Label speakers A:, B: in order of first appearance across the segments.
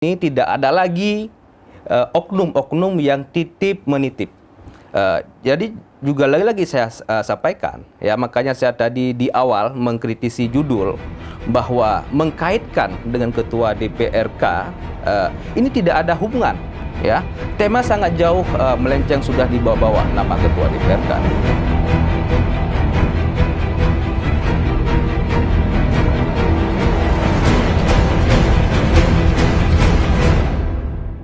A: ini tidak ada lagi oknum-oknum yang titip menitip. Jadi juga lagi-lagi saya sampaikan, ya makanya saya tadi di awal mengkritisi judul bahwa mengkaitkan dengan ketua DPRK ini tidak ada hubungan, ya. Tema sangat jauh melenceng, sudah dibawa-bawa nama ketua DPRK.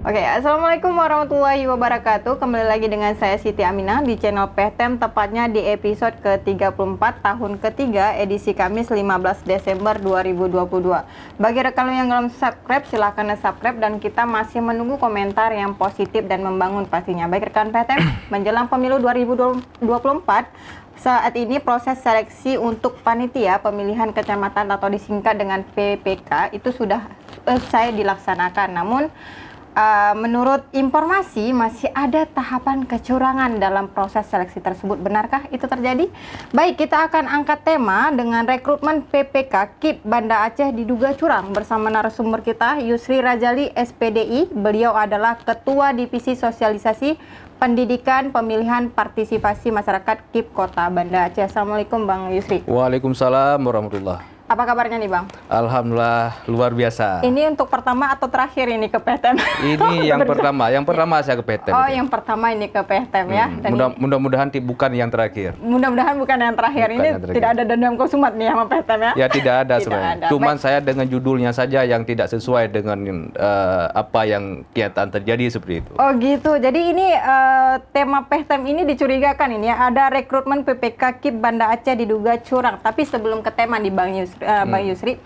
B: Oke, Assalamualaikum warahmatullahi wabarakatuh. Kembali lagi dengan saya Siti Aminah di channel PTM, tepatnya di episode ke-34 tahun ketiga edisi Kamis 15 Desember 2022. Bagi rekan yang belum subscribe, silahkan subscribe dan kita masih menunggu komentar yang positif dan membangun pastinya. Baik rekan PTM, menjelang pemilu 2024, saat ini proses seleksi untuk panitia pemilihan kecamatan atau disingkat dengan PPK itu sudah selesai dilaksanakan. Namun menurut informasi masih ada tahapan kecurangan dalam proses seleksi tersebut. Benarkah itu terjadi? Baik, kita akan angkat tema dengan rekrutmen PPK KIP Banda Aceh diduga curang bersama narasumber kita Yusri Rajali SPDI. Beliau adalah Ketua Divisi Sosialisasi Pendidikan Pemilihan Partisipasi Masyarakat KIP Kota Banda Aceh. Assalamualaikum Bang Yusri.
A: Waalaikumsalam warahmatullahi.
B: Apa kabarnya nih Bang?
A: Alhamdulillah luar biasa.
B: Ini untuk pertama atau terakhir ini ke PTM?
A: Ini yang pertama, saya ke PTM.
B: Oh, yang pertama ini ke PTM ya. Dan
A: mudah-mudahan bukan yang terakhir.
B: Mudah-mudahan bukan yang terakhir. Bukan ini yang terakhir. Tidak ada dendam konsumat nih sama PTM ya?
A: Ya tidak ada sebenarnya. Cuman saya dengan judulnya saja yang tidak sesuai dengan apa yang kenyataan terjadi seperti itu.
B: Oh gitu. Jadi ini tema PTM ini dicurigakan ini ya. Ada rekrutmen PPK KIP Banda Aceh diduga curang. Tapi sebelum ke tema di Bang Yusri,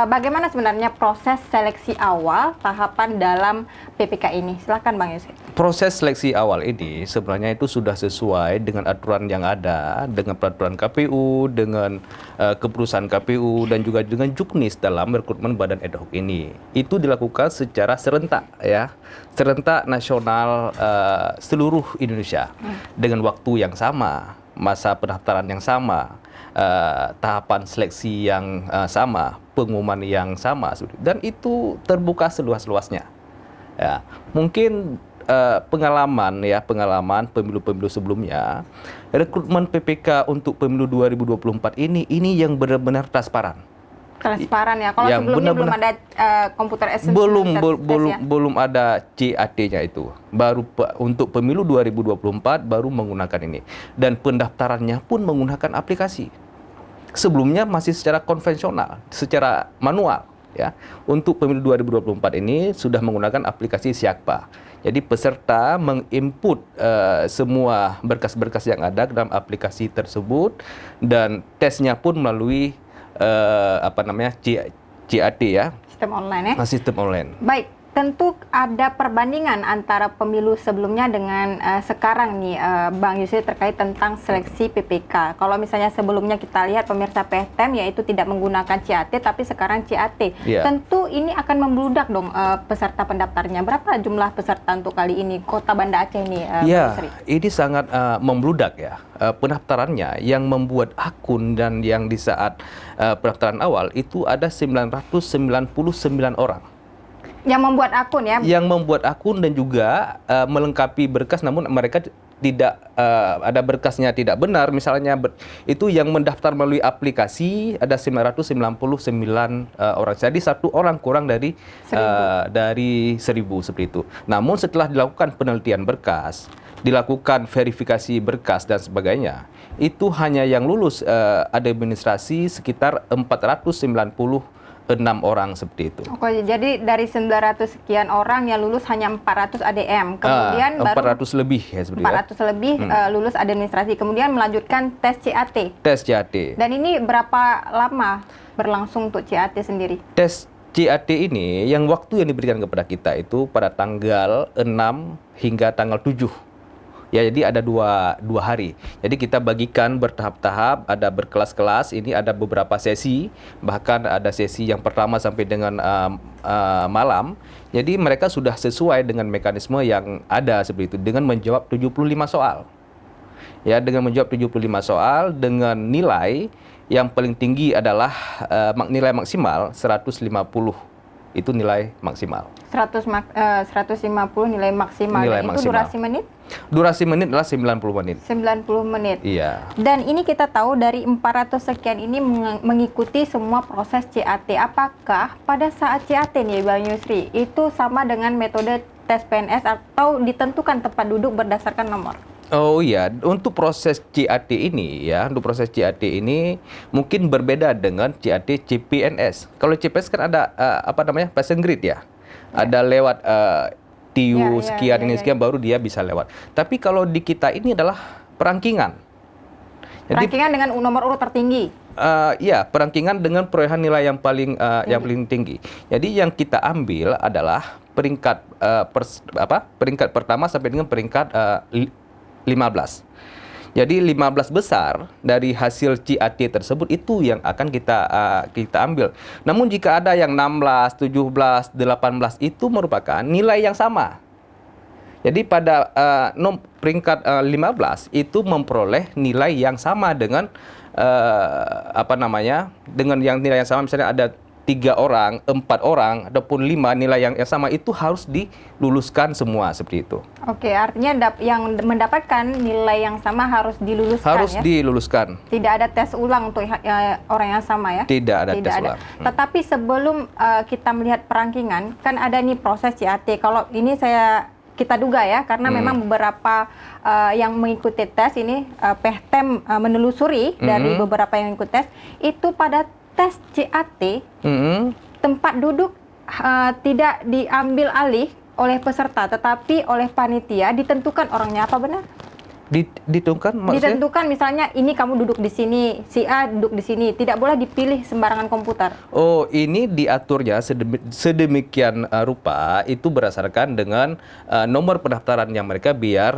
B: bagaimana sebenarnya proses seleksi awal tahapan dalam PPK ini? Silakan Bang Yusri.
A: Proses seleksi awal ini sebenarnya itu sudah sesuai dengan aturan yang ada, dengan peraturan KPU, dengan keputusan KPU dan juga dengan juknis dalam rekrutmen badan ad hoc ini. Itu dilakukan secara serentak ya, serentak nasional seluruh Indonesia dengan waktu yang sama, masa pendaftaran yang sama. Tahapan seleksi yang sama, pengumuman yang sama, dan itu terbuka seluas-luasnya. Ya, mungkin pengalaman pemilu-pemilu sebelumnya, rekrutmen PPK untuk pemilu 2024 ini yang benar-benar transparan.
B: Transparan ya. Kalau sebelumnya belum ada komputer assistant.
A: Belum ada CAT-nya itu. Baru untuk pemilu 2024 baru menggunakan ini. Dan pendaftarannya pun menggunakan aplikasi. Sebelumnya masih secara konvensional, secara manual ya. Untuk pemilu 2024 ini sudah menggunakan aplikasi Siakpa. Jadi peserta menginput semua berkas-berkas yang ada dalam aplikasi tersebut dan tesnya pun melalui CAT ya.
B: Sistem online ya.
A: Sistem online.
B: Baik, tentu ada perbandingan antara pemilu sebelumnya dengan sekarang nih Bang Yusri terkait tentang seleksi PPK. Kalau misalnya sebelumnya kita lihat pemirsa PTM yaitu tidak menggunakan CAT tapi sekarang CAT. Yeah. Tentu ini akan membludak dong peserta pendaftarnya. Berapa jumlah peserta untuk kali ini Kota Banda Aceh ini Bang Yusri?
A: Ini sangat membludak ya. Pendaftarannya yang membuat akun dan yang di saat pendaftaran awal itu ada 999 orang.
B: Yang membuat akun ya? Yang
A: membuat akun dan juga melengkapi berkas, namun mereka tidak ada berkasnya tidak benar. Misalnya itu yang mendaftar melalui aplikasi ada 999 orang. Jadi satu orang kurang dari 1.000 seperti itu. Namun setelah dilakukan penelitian berkas, dilakukan verifikasi berkas dan sebagainya, itu hanya yang lulus administrasi sekitar 496 orang seperti itu.
B: Oke, jadi dari 900 sekian orang yang lulus hanya 400 ADM. Kemudian
A: 400 lebih ya sebenarnya.
B: 400 lebih lulus administrasi. Kemudian melanjutkan tes CAT.
A: Tes CAT.
B: Dan ini berapa lama berlangsung untuk CAT sendiri?
A: Tes CAT ini yang waktu yang diberikan kepada kita itu pada tanggal 6 hingga tanggal 7. Ya, jadi ada dua hari. Jadi kita bagikan bertahap-tahap, ada berkelas-kelas. Ini ada beberapa sesi, bahkan ada sesi yang pertama sampai dengan malam. Jadi mereka sudah sesuai dengan mekanisme yang ada seperti itu, dengan menjawab 75 soal. Ya, dengan menjawab 75 soal dengan nilai yang paling tinggi adalah nilai maksimal 150 itu nilai maksimal.
B: 150 nilai maksimal.
A: Nilai
B: Dan itu
A: maksimal.
B: durasi menit?
A: Durasi menit adalah 90 menit.
B: 90 menit.
A: Iya.
B: Dan ini kita tahu dari 400 sekian ini mengikuti semua proses CAT. Apakah pada saat CAT nih Bang Yusri, itu sama dengan metode tes PNS atau ditentukan tempat duduk berdasarkan nomor?
A: Oh iya, untuk proses CAT ini ya, untuk proses CAT ini mungkin berbeda dengan CAT CPNS. Kalau CPNS kan ada passing grade ya. Ada lewat TIU sekian sekian baru dia bisa lewat. Tapi kalau di kita ini adalah perangkingan. Jadi,
B: perangkingan dengan nomor urut tertinggi.
A: Ya, perangkingan dengan perolehan nilai yang paling tinggi. Jadi yang kita ambil adalah peringkat peringkat pertama sampai dengan peringkat 15. Jadi 15 besar dari hasil CAT tersebut itu yang akan kita ambil. Namun jika ada yang 16, 17, 18 itu merupakan nilai yang sama. Jadi pada peringkat 15 itu memperoleh nilai yang sama dengan dengan yang nilai yang sama, misalnya ada 3 orang, 4 orang, ataupun 5 nilai yang sama, itu harus diluluskan semua seperti itu.
B: Oke, artinya yang mendapatkan nilai yang sama harus diluluskan.
A: Harus diluluskan.
B: Tidak ada tes ulang untuk orang yang sama ya?
A: Tidak ada tes ulang.
B: Tetapi sebelum kita melihat perangkingan, kan ada nih proses CAT. Kalau ini kita duga ya, karena memang beberapa yang mengikuti tes ini, Pehtem menelusuri dari beberapa yang ikut tes, itu pada tes CAT, tempat duduk tidak diambil alih oleh peserta, tetapi oleh panitia ditentukan orangnya. Apa benar?
A: Ditentukan maksudnya?
B: Ditentukan misalnya ini kamu duduk di sini, si A duduk di sini, tidak boleh dipilih sembarangan komputer. Oh,
A: ini diaturnya sedemikian rupa itu berdasarkan dengan nomor pendaftaran yang mereka biar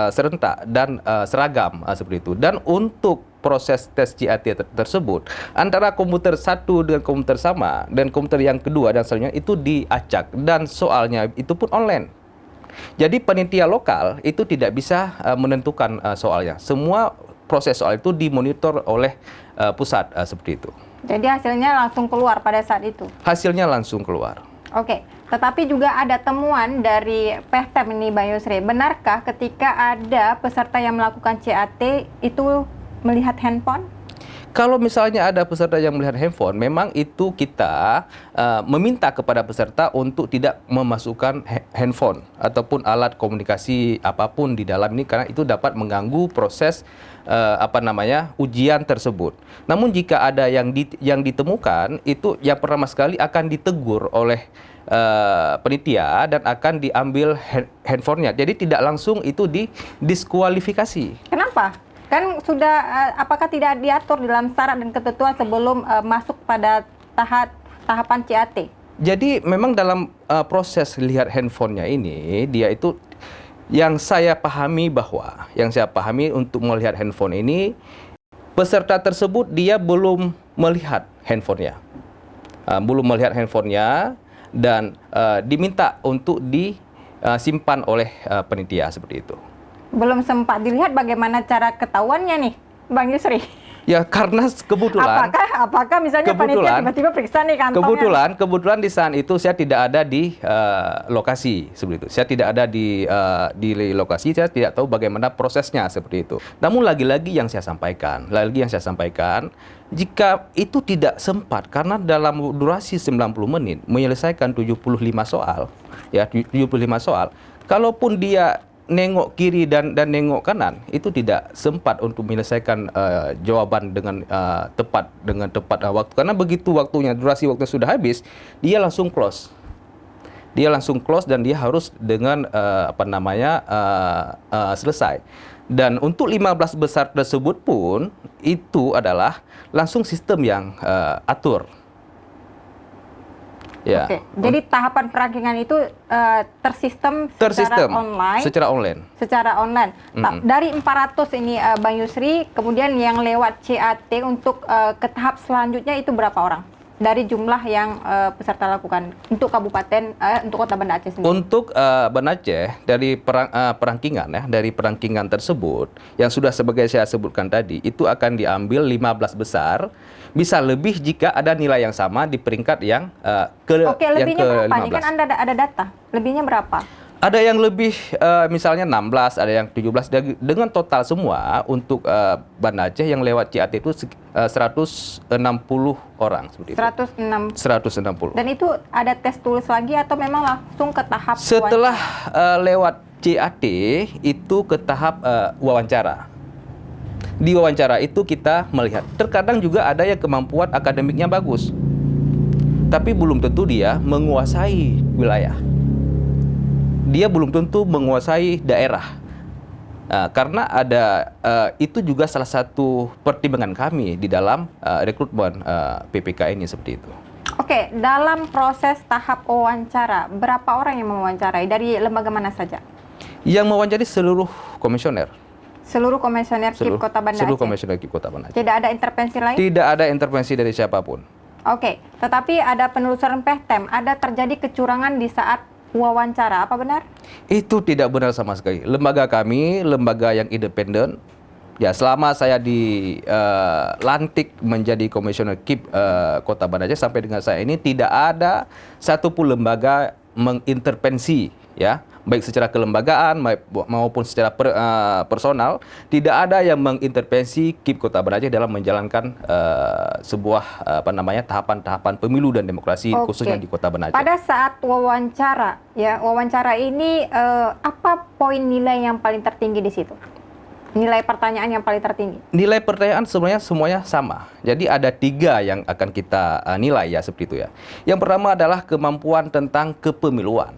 A: serentak dan seragam seperti itu. Dan untuk proses tes CAT tersebut antara komputer satu dengan komputer sama dan komputer yang kedua dan selanjutnya itu diacak dan soalnya itu pun online. Jadi panitia lokal itu tidak bisa menentukan soalnya. Semua proses soal itu dimonitor oleh pusat seperti itu.
B: Jadi hasilnya langsung keluar pada saat itu? Hasilnya langsung keluar. Oke, tetapi juga ada temuan dari Pehtem ini Bang Yusri. Benarkah ketika ada peserta yang melakukan CAT itu melihat handphone?
A: Kalau misalnya ada peserta yang melihat handphone, memang itu kita meminta kepada peserta untuk tidak memasukkan handphone ataupun alat komunikasi apapun di dalam ini, karena itu dapat mengganggu proses ujian tersebut. Namun jika ada yang ditemukan, itu yang pertama sekali akan ditegur oleh penitia dan akan diambil handphonenya. Jadi tidak langsung itu didiskualifikasi. Kenapa? Kan sudah, apakah tidak diatur dalam syarat dan ketentuan sebelum masuk pada tahapan CAT? Jadi memang dalam proses lihat handphonenya ini, dia itu yang saya pahami untuk melihat handphone ini, peserta tersebut dia belum melihat handphonenya. Dan diminta untuk disimpan oleh panitia seperti itu. Belum sempat dilihat, bagaimana cara ketahuannya nih, Bang Yusri? Ya karena kebetulan. Apakah misalnya panitia tiba-tiba periksa nih kantongnya? Kebetulan di saat itu saya tidak ada di lokasi seperti itu. Saya tidak ada di lokasi, saya tidak tahu bagaimana prosesnya seperti itu. Namun lagi-lagi yang saya sampaikan, jika itu tidak sempat karena dalam durasi 90 menit menyelesaikan 75 soal, ya 75 soal, kalaupun dia nengok kiri dan nengok kanan, itu tidak sempat untuk menyelesaikan jawaban dengan tepat waktu. Karena begitu durasi waktunya sudah habis, dia langsung close. Dan dia harus dengan selesai. Dan untuk 15 besar tersebut pun itu adalah langsung sistem yang atur. Ya. Oke. Jadi tahapan perangkingan itu tersistem secara online. Dari 400 ini Bang Yusri, kemudian yang lewat CAT untuk ke tahap selanjutnya itu berapa orang?
B: dari jumlah yang peserta lakukan untuk kabupaten untuk Kota Banda Aceh sendiri?
A: Untuk Banda Aceh dari perangkingan ya, dari perangkingan tersebut yang sudah sebagai saya sebutkan tadi itu akan diambil 15 besar, bisa lebih jika ada nilai yang sama di peringkat yang
B: Oke, lebihnya berapa? Ini kan
A: ke-15.
B: ada data. Lebihnya berapa?
A: Ada yang lebih misalnya 16, ada yang 17 dengan total semua untuk Banda Aceh yang lewat CAT itu 160 orang seperti itu. 160.
B: Dan itu ada tes tulis lagi atau memang langsung ke tahap
A: Setelah lewat CAT itu ke tahap wawancara. Di wawancara itu kita melihat terkadang juga ada yang kemampuan akademiknya bagus, tapi belum tentu dia menguasai wilayah. Dia belum tentu menguasai daerah. Karena ada itu juga salah satu pertimbangan kami di dalam rekrutmen PPK ini seperti itu.
B: Oke, dalam proses tahap wawancara, berapa orang yang mewawancarai? Dari lembaga mana saja?
A: Yang mewawancari seluruh komisioner.
B: Seluruh komisioner KIP Kota Banda
A: Seluruh
B: Aceh?
A: komisioner KIP Kota Banda Aceh.
B: Tidak ada intervensi lain?
A: Tidak ada intervensi dari siapapun.
B: Oke, tetapi ada penelusuran Pehtem, ada terjadi kecurangan di saat wawancara, apa benar?
A: Itu tidak benar sama sekali. Lembaga kami, lembaga yang independen. Ya, selama saya dilantik menjadi komisioner KIP Kota Banda Aceh sampai dengan saya ini tidak ada satupun lembaga mengintervensi, ya, baik secara kelembagaan maupun secara personal, tidak ada yang mengintervensi KIP Kota Banda Aceh dalam menjalankan sebuah tahapan-tahapan pemilu dan demokrasi khususnya di Kota Banda Aceh.
B: Pada saat wawancara, ya, wawancara ini apa poin nilai yang paling tertinggi di situ? Nilai pertanyaan yang paling tertinggi? Nilai
A: pertanyaan sebenarnya semuanya sama. Jadi ada 3 yang akan kita nilai ya seperti itu ya. Yang pertama adalah kemampuan tentang kepemiluan.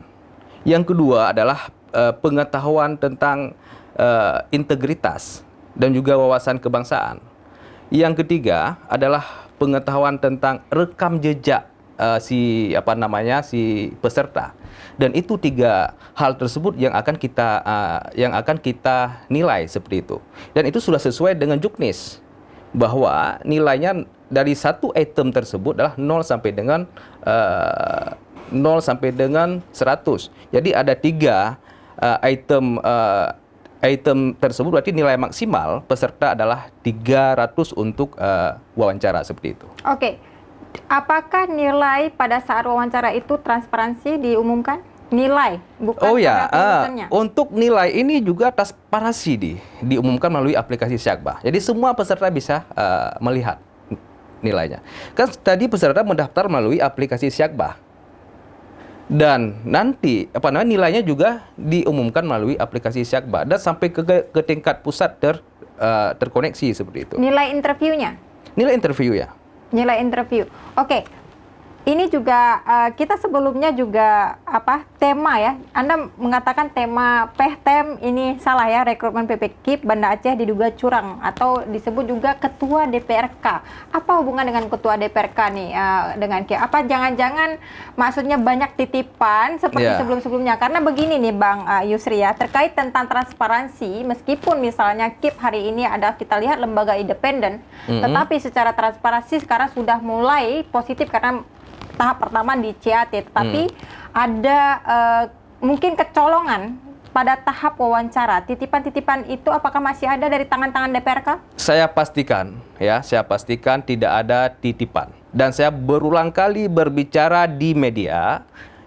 A: Yang kedua adalah pengetahuan tentang integritas dan juga wawasan kebangsaan. Yang ketiga adalah pengetahuan tentang rekam jejak si peserta. Dan itu 3 hal tersebut yang akan kita nilai seperti itu. Dan itu sudah sesuai dengan Juknis bahwa nilainya dari satu item tersebut adalah 0 sampai dengan 100. Jadi ada 3 item tersebut, berarti nilai maksimal peserta adalah 300 untuk wawancara seperti itu.
B: Oke. Apakah nilai pada saat wawancara itu transparansi diumumkan? Nilai, bukan penelitiannya.
A: Untuk nilai ini juga transparansi diumumkan melalui aplikasi Syakbah. Jadi semua peserta bisa melihat nilainya. Kan tadi peserta mendaftar melalui aplikasi Syakbah. Dan nanti nilainya juga diumumkan melalui aplikasi Syakbah dan sampai ke tingkat pusat terkoneksi seperti itu.
B: Nilai interviewnya?
A: Nilai interview ya.
B: Nilai interview. Oke. Ini juga kita sebelumnya juga tema ya. Anda mengatakan tema Pehtem ini salah ya, rekrutmen PPKIP Banda Aceh diduga curang atau disebut juga ketua DPRK. Apa hubungan dengan ketua DPRK nih dengan KIP? Apa jangan-jangan maksudnya banyak titipan seperti sebelum-sebelumnya? Karena begini nih Bang Yusri ya, terkait tentang transparansi, meskipun misalnya KIP hari ini ada kita lihat lembaga independen, tetapi secara transparansi sekarang sudah mulai positif karena tahap pertama di CAT, tetapi ada mungkin kecolongan pada tahap wawancara. Titipan-titipan itu apakah masih ada dari tangan-tangan DPRK? Saya pastikan
A: tidak ada titipan. Dan saya berulang kali berbicara di media,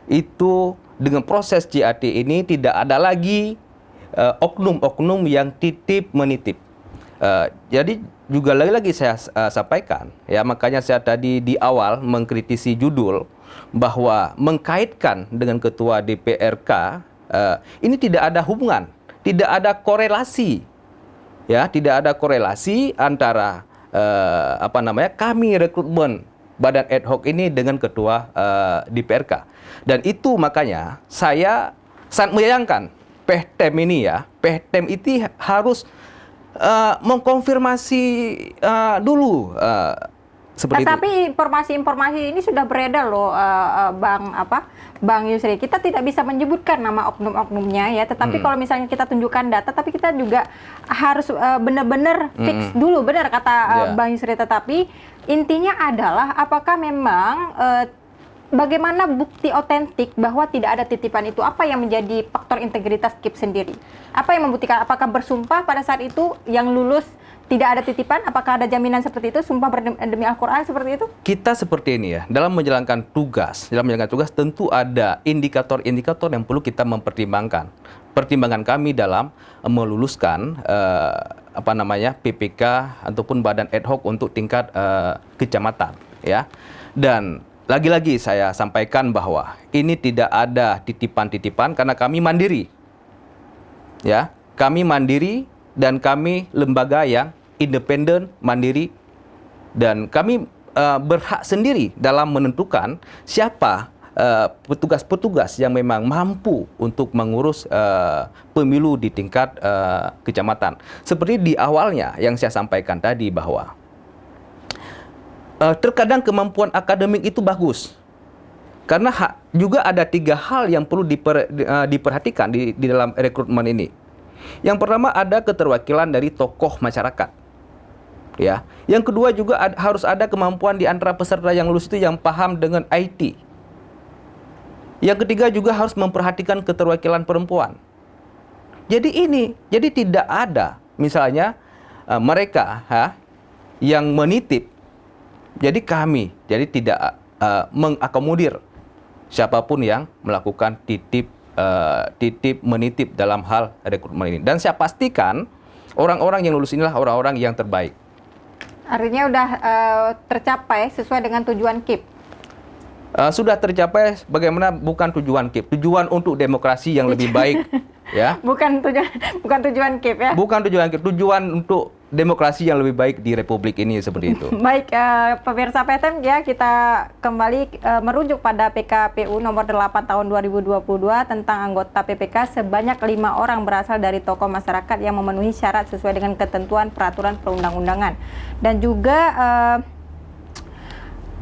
A: itu dengan proses CAT ini tidak ada lagi oknum-oknum yang titip-menitip. Jadi juga lagi-lagi saya sampaikan ya, makanya saya tadi di awal mengkritisi judul bahwa mengkaitkan dengan ketua DPRK ini tidak ada hubungan, tidak ada korelasi ya, tidak ada korelasi antara kami rekrutmen badan ad hoc ini dengan ketua DPRK. Dan itu makanya saya sangat menyayangkan Pehtem ini ya, Pehtem itu harus mengkonfirmasi dulu Seperti itu.
B: Tetapi informasi-informasi ini sudah beredar loh, Bang Yusri. Kita tidak bisa menyebutkan nama oknum-oknumnya ya, tetapi kalau misalnya kita tunjukkan data, tapi kita juga harus benar-benar fix dulu, benar kata Bang Yusri. Tetapi intinya adalah apakah memang bagaimana bukti otentik bahwa tidak ada titipan itu? Apa yang menjadi faktor integritas KIP sendiri? Apa yang membuktikan? Apakah bersumpah pada saat itu yang lulus tidak ada titipan? Apakah ada jaminan seperti itu? Sumpah demi Al-Quran seperti itu?
A: Kita seperti ini ya, dalam menjalankan tugas tentu ada indikator-indikator yang perlu kita mempertimbangkan. Pertimbangan kami dalam meluluskan PPK ataupun badan ad hoc untuk tingkat kecamatan ya. Dan lagi-lagi saya sampaikan bahwa ini tidak ada titipan-titipan karena kami mandiri. Ya, kami mandiri dan kami lembaga yang independen, mandiri, dan kami berhak sendiri dalam menentukan siapa petugas-petugas yang memang mampu untuk mengurus pemilu di tingkat kecamatan. Seperti di awalnya yang saya sampaikan tadi bahwa terkadang kemampuan akademik itu bagus. Karena juga ada 3 hal yang perlu diperhatikan di dalam rekrutmen ini. Yang pertama ada keterwakilan dari tokoh masyarakat. Ya. Yang kedua juga harus ada kemampuan di antara peserta yang lulus itu yang paham dengan IT. Yang ketiga juga harus memperhatikan keterwakilan perempuan. Jadi tidak ada misalnya mereka yang menitip. Jadi tidak mengakomodir siapapun yang melakukan menitip dalam hal rekrutmen ini. Dan saya pastikan orang-orang yang lulus inilah orang-orang yang terbaik.
B: Artinya udah tercapai sesuai dengan tujuan KIP?
A: Sudah tercapai bagaimana bukan tujuan KIP, tujuan untuk demokrasi yang lebih baik. Ya.
B: Bukan tujuan KIP ya? Bukan
A: tujuan KIP, tujuan untuk demokrasi yang lebih baik di Republik ini seperti itu.
B: Baik, pemirsa PTM ya, kita kembali merujuk pada PKPU nomor 8 tahun 2022 tentang anggota PPK sebanyak 5 orang berasal dari tokoh masyarakat yang memenuhi syarat sesuai dengan ketentuan peraturan perundang-undangan. Dan juga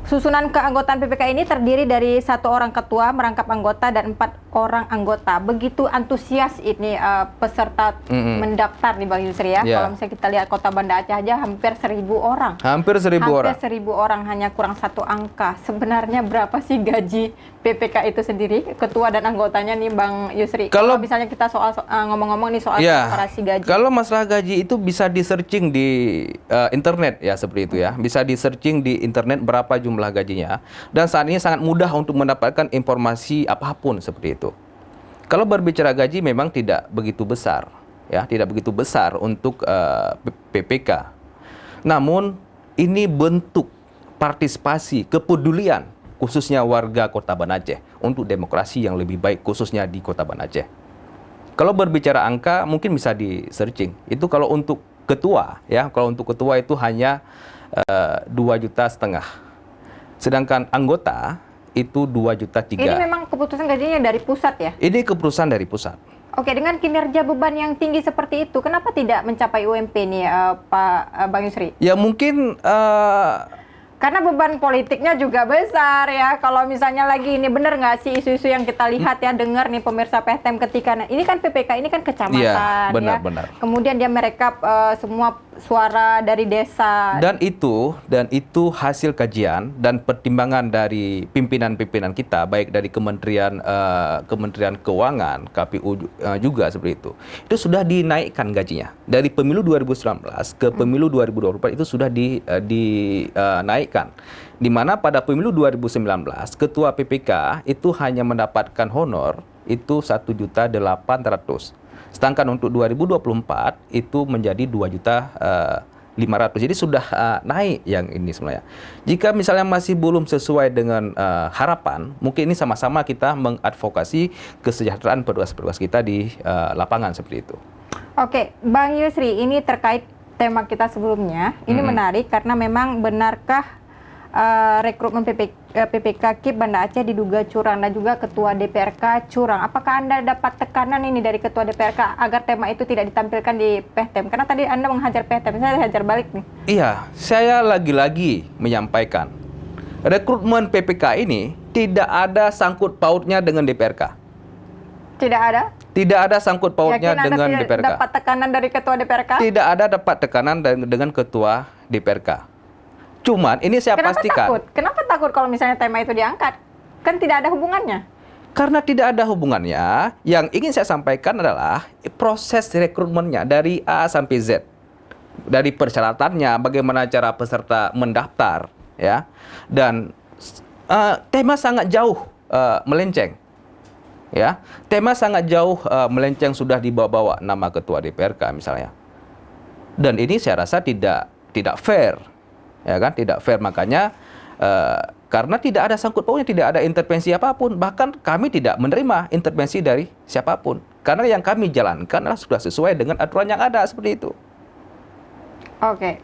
B: susunan keanggotaan PPK ini terdiri dari 1 orang ketua merangkap anggota dan 4 orang anggota. Begitu antusias ini peserta mendaftar nih Bang Yusri ya. Kalau misalnya kita lihat Kota Banda Aceh aja hampir 1.000 orang.
A: Hampir 1.000 orang.
B: Hampir 1.000 orang, hanya kurang 1 angka. Sebenarnya berapa sih gaji PPK itu sendiri, ketua dan anggotanya nih Bang Yusri? Kalau misalnya kita ngomong-ngomong nih soal transparansi gaji.
A: Kalau masalah gaji itu bisa di-searching di internet ya, seperti itu ya. Bisa di-searching di internet berapa jumlah gajinya. Dan saat ini sangat mudah untuk mendapatkan informasi apapun seperti itu. Kalau berbicara gaji memang tidak begitu besar ya, tidak begitu besar untuk PPK. Namun ini bentuk partisipasi, kepedulian khususnya warga Kota Banda Aceh untuk demokrasi yang lebih baik khususnya di Kota Banda Aceh. Kalau berbicara angka mungkin bisa di-searching. Itu kalau untuk ketua ya, kalau untuk ketua itu hanya 2,5 juta. Sedangkan anggota itu 2,3 juta.
B: Ini memang keputusan gajinya dari pusat ya?
A: Ini keputusan dari pusat.
B: Oke, dengan kinerja beban yang tinggi seperti itu, kenapa tidak mencapai UMP nih Pak Bang Yusri?
A: Ya mungkin
B: karena beban politiknya juga besar ya. Kalau misalnya lagi ini benar nggak sih isu-isu yang kita lihat ya, dengar nih pemirsa PTM ketika ini kan PPK ini kan kecamatan
A: ya.
B: Benar. Kemudian dia merekap semua suara dari desa.
A: Dan itu hasil kajian dan pertimbangan dari pimpinan-pimpinan kita, baik dari Kementerian Keuangan, KPU juga seperti itu. Itu sudah dinaikkan gajinya dari pemilu 2019 ke pemilu 2024 itu sudah dinaikkan. Di mana pada pemilu 2019 ketua PPK itu hanya mendapatkan honor itu 1,8 juta. Sedangkan untuk 2024 itu menjadi 2,5 juta. Jadi sudah naik yang ini sebenarnya. Jika misalnya masih belum sesuai dengan harapan, mungkin ini sama-sama kita mengadvokasi kesejahteraan petugas-petugas kita di lapangan seperti itu.
B: Oke, Bang Yusri, ini terkait tema kita sebelumnya. Ini menarik karena memang benarkah rekrutmen PPK KIP Banda Aceh diduga curang dan juga Ketua DPRK curang. Apakah Anda dapat tekanan ini dari Ketua DPRK agar tema itu tidak ditampilkan di PEHTEM? Karena tadi Anda menghajar PEHTEM, saya hajar balik nih.
A: Iya, saya lagi-lagi menyampaikan rekrutmen PPK ini tidak ada sangkut pautnya dengan DPRK.
B: Tidak ada?
A: Tidak ada sangkut pautnya
B: Yakin Anda
A: dengan
B: tidak
A: DPRK.
B: dapat tekanan dari Ketua DPRK?
A: Tidak ada dapat tekanan dengan Ketua DPRK. Cuman ini saya pastikan.
B: Kenapa takut kalau misalnya tema itu diangkat? Kan tidak ada hubungannya.
A: Karena tidak ada hubungannya, yang ingin saya sampaikan adalah proses rekrutmennya dari A sampai Z. Dari persyaratannya, bagaimana cara peserta mendaftar, ya. Dan tema sangat jauh melenceng. Ya, tema sangat jauh melenceng, sudah dibawa-bawa nama Ketua DPRK misalnya. Dan ini saya rasa tidak fair. Ya kan, tidak fair. Makanya karena tidak ada sangkut pautnya, tidak ada intervensi apapun, bahkan kami tidak menerima intervensi dari siapapun, karena yang kami jalankan adalah sudah sesuai dengan aturan yang ada, seperti itu.
B: Oke,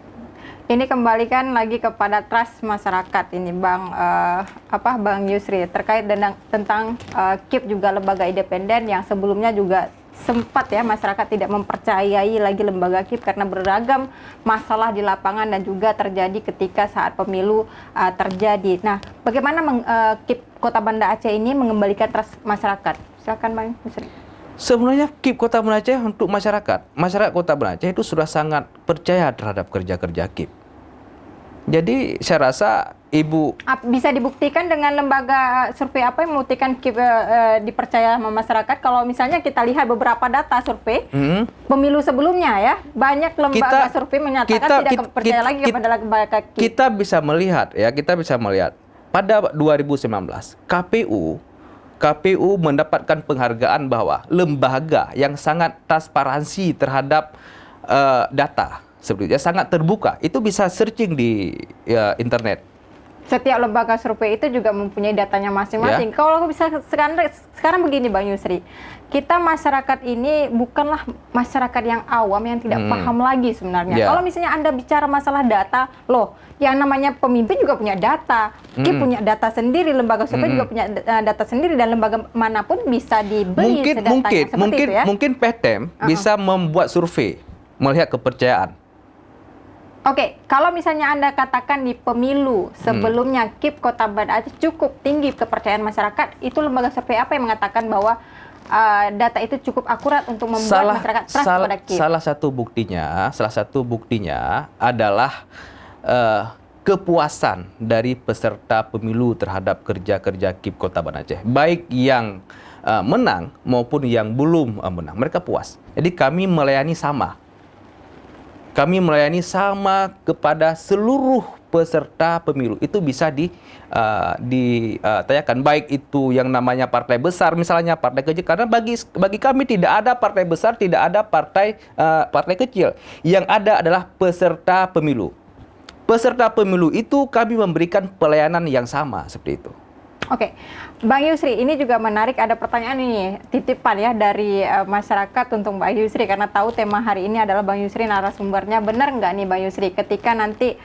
B: ini kembalikan lagi kepada trust masyarakat ini, Bang Yusri, terkait tentang KIP juga lembaga independen yang sebelumnya juga sempat ya masyarakat tidak mempercayai lagi lembaga KIP karena beragam masalah di lapangan dan juga terjadi ketika saat pemilu terjadi. Nah, bagaimana KIP Kota Banda Aceh ini mengembalikan trust masyarakat? Silakan Bang Yusri.
A: Sebenarnya KIP Kota Banda Aceh untuk masyarakat Kota Banda Aceh itu sudah sangat percaya terhadap kerja-kerja KIP. Jadi saya rasa Ibu
B: bisa dibuktikan dengan lembaga survei apa yang membuktikan KIP dipercaya sama masyarakat? Kalau misalnya kita lihat beberapa data survei pemilu sebelumnya ya, banyak lembaga survei menyatakan tidak percaya lagi kepada lembaga KIP.
A: Kita bisa melihat pada 2019 KPU mendapatkan penghargaan bahwa lembaga yang sangat transparansi terhadap data, seperti itu, sangat terbuka. Itu bisa searching di internet.
B: Setiap lembaga survei itu juga mempunyai datanya masing-masing. Kalau bisa sekarang begini Bang Yusri, kita masyarakat ini bukanlah masyarakat yang awam yang tidak paham lagi sebenarnya. Kalau misalnya Anda bicara masalah data, loh, yang namanya pemimpin juga punya data, KIP punya data sendiri, lembaga survei juga punya data sendiri, dan lembaga manapun bisa dibeli datanya seperti itu ya. Mungkin
A: PEHTEM bisa membuat survei melihat kepercayaan.
B: Oke, kalau misalnya Anda katakan di pemilu sebelumnya KIP Kota Banda Aceh cukup tinggi kepercayaan masyarakat, itu lembaga survei apa yang mengatakan bahwa data itu cukup akurat untuk membuat masyarakat trust kepada KIP?
A: Salah satu buktinya adalah kepuasan dari peserta pemilu terhadap kerja-kerja KIP Kota Banda Aceh, baik yang menang maupun yang belum menang, mereka puas. Jadi kami melayani sama. Kami melayani sama kepada seluruh peserta pemilu. Itu bisa ditanyakan, baik itu yang namanya partai besar, misalnya partai kecil. Karena bagi kami tidak ada partai besar, tidak ada partai kecil. Yang ada adalah peserta pemilu. Peserta pemilu itu kami memberikan pelayanan yang sama, seperti itu.
B: Oke, Bang Yusri, ini juga menarik, ada pertanyaan ini, titipan ya dari masyarakat untuk Bang Yusri, karena tahu tema hari ini adalah Bang Yusri narasumbernya. Benar nggak nih Bang Yusri, ketika nanti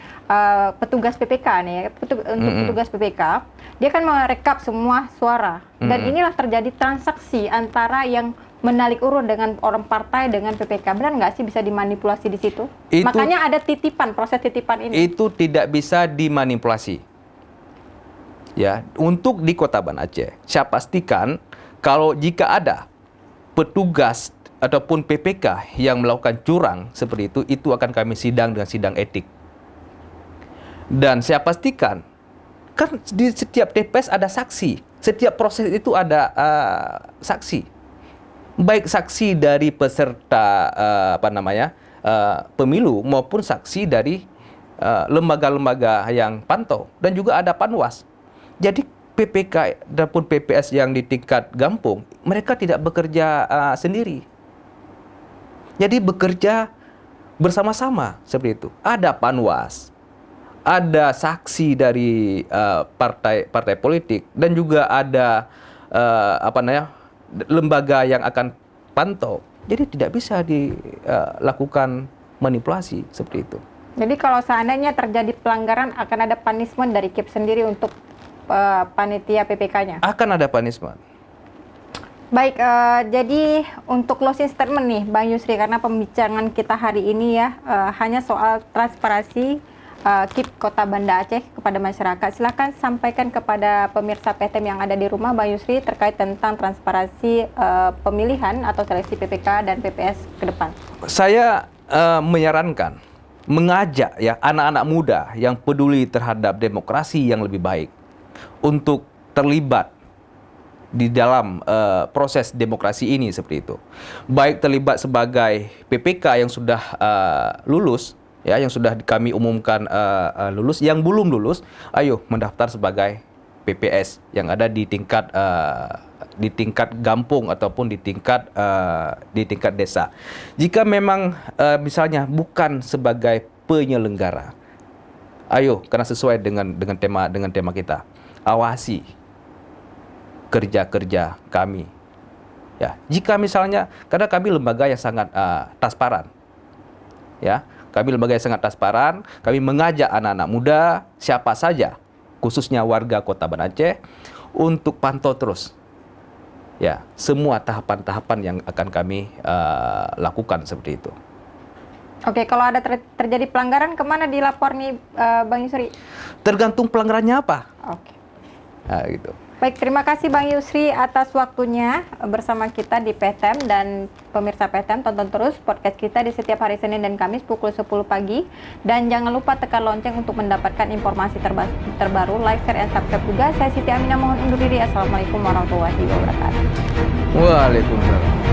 B: petugas PPK nih, petugas PPK, dia kan merekap semua suara, dan inilah terjadi transaksi antara yang menarik urut dengan orang partai dengan PPK. Benar nggak sih bisa dimanipulasi di situ? Makanya ada titipan, proses titipan ini.
A: Itu tidak bisa dimanipulasi. Ya, untuk di Kota Banda Aceh, saya pastikan kalau jika ada petugas ataupun PPK yang melakukan curang seperti itu akan kami sidang dengan sidang etik. Dan saya pastikan, kan di setiap TPS ada saksi, setiap proses itu ada saksi, baik saksi dari peserta pemilu maupun saksi dari lembaga-lembaga yang pantau, dan juga ada panwas. Jadi PPK dan PPS yang di tingkat kampung, mereka tidak bekerja sendiri. Jadi bekerja bersama-sama, seperti itu. Ada panwas, ada saksi dari partai politik, dan juga ada lembaga yang akan pantau. Jadi tidak bisa dilakukan manipulasi seperti itu.
B: Jadi kalau seandainya terjadi pelanggaran, akan ada punishment dari KIP sendiri untuk panitia PPK-nya?
A: Akan ada punishment.
B: Baik, jadi untuk closing statement nih Bang Yusri, karena pembicaraan kita hari ini ya hanya soal transparansi KIP Kota Banda Aceh kepada masyarakat. Silakan sampaikan kepada pemirsa PTM yang ada di rumah Bang Yusri terkait tentang transparansi pemilihan atau seleksi PPK dan PPS ke depan.
A: Saya menyarankan, mengajak ya anak-anak muda yang peduli terhadap demokrasi yang lebih baik untuk terlibat di dalam proses demokrasi ini seperti itu. Baik terlibat sebagai PPK yang sudah lulus, ya yang sudah kami umumkan lulus, yang belum lulus, ayo mendaftar sebagai PPS yang ada di tingkat kampung ataupun di tingkat desa. Jika memang misalnya bukan sebagai penyelenggara, ayo karena sesuai dengan tema kita, awasi kerja-kerja kami. Ya, jika misalnya karena kami lembaga yang sangat transparan. Ya, kami lembaga yang sangat transparan, kami mengajak anak-anak muda siapa saja khususnya warga Kota Banda Aceh untuk pantau terus. Ya, semua tahapan-tahapan yang akan kami lakukan seperti itu.
B: Oke, kalau ada terjadi pelanggaran, kemana dilapor nih Bang Yusri?
A: Tergantung pelanggarannya apa.
B: Oke.
A: Nah, gitu.
B: Baik, terima kasih Bang Yusri atas waktunya bersama kita di PTM, dan pemirsa PTM tonton terus podcast kita di setiap hari Senin dan Kamis pukul 10 pagi. Dan jangan lupa tekan lonceng untuk mendapatkan informasi terbaru. Like, share, and subscribe juga. Saya Siti Aminah mohon undur diri. Assalamualaikum warahmatullahi wabarakatuh.
A: Waalaikumsalam.